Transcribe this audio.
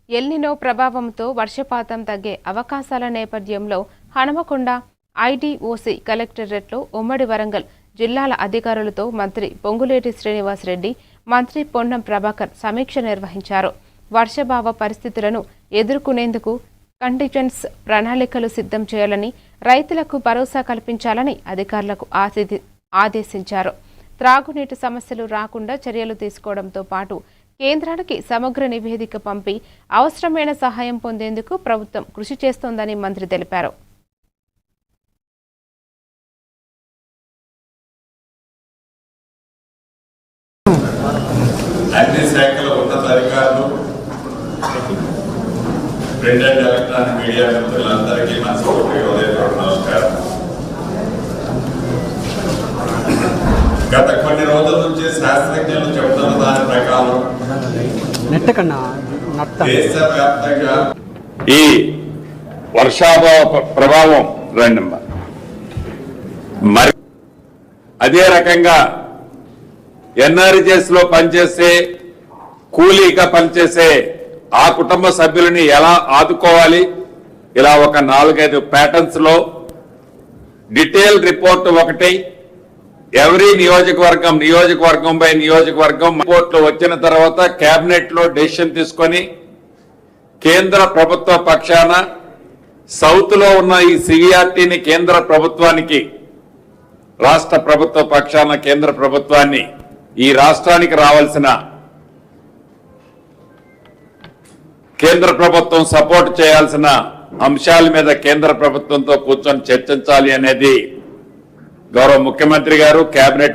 El Niño ప్రభావంతో వర్షపాతం తగ్గే అవకాశాల నేపథ్యంలో హనుమకొండ ఐడీఓసీ కలెక్టరేట్లో ఉమ్మడి వరంగల్ జిల్లాల అధికారులతో మంత్రి పొంగులేటి శ్రీనివాసరెడ్డి, మంత్రి పొన్నం ప్రభాకర్ సమీక్ష నిర్వహించారు. వర్షాభావ పరిస్థితులను ఎదుర్కొనేందుకు కంటింజెన్స్ ప్రణాళికలు సిద్ధం చేయాలని, రైతులకు భరోసా కల్పించాలని అధికారులకు ఆదేశించారు. త్రాగునీటి సమస్యలు రాకుండా చర్యలు తీసుకోవడంతో పాటు కేంద్రానికి సమగ్ర నివేదిక పంపి అవసరమైన సహాయం పొందేందుకు ప్రభుత్వం కృషి చేస్తోందని మంత్రి తెలిపారు. అన్ని శాఖల ఉన్నతాధికారులు, ప్రింట్ అండ్ ఎలక్ట్రానిక్ మీడియా మిత్రులందరికీ మనస్ఫూర్తిగా ఉదయపూర్వక నమస్కారం. గత కొన్ని రోజుల నుంచి శాస్త్రజ్ఞులు చెబుతున్న దాని ప్రకారం దేశవ్యాప్తంగా ఈ వర్షాభావ ప్రభావం మరి అదే రకంగా ఎన్ఆర్జీఎస్ లో పనిచేసే కూలీగా పనిచేసే ఆ కుటుంబ సభ్యులని ఎలా ఆదుకోవాలి, ఇలా ఒక 4-5 ప్యాటర్న్స్ లో డీటెయిల్ రిపోర్ట్ ఒకటి ఎవరీ నియోజకవర్గం బై నియోజకవర్గం రిపోర్ట్లు వచ్చిన తర్వాత కేబినెట్ లో డెసిషన్ తీసుకొని కేంద్ర ప్రభుత్వ పక్షాన సౌత్ లో ఉన్న ఈ సివిఆర్టీని కేంద్ర ప్రభుత్వానికి, రాష్ట్ర ప్రభుత్వ పక్షాన కేంద్ర ప్రభుత్వాన్ని ఈ రాష్ట్రానికి రావాల్సిన కేంద్ర ప్రభుత్వం సపోర్ట్ చేయాల్సిన అంశాల మీద కేంద్ర ప్రభుత్వంతో కూర్చొని చర్చించాలి అనేది గౌరవ ముఖ్యమంత్రి గారు, కేబినెట్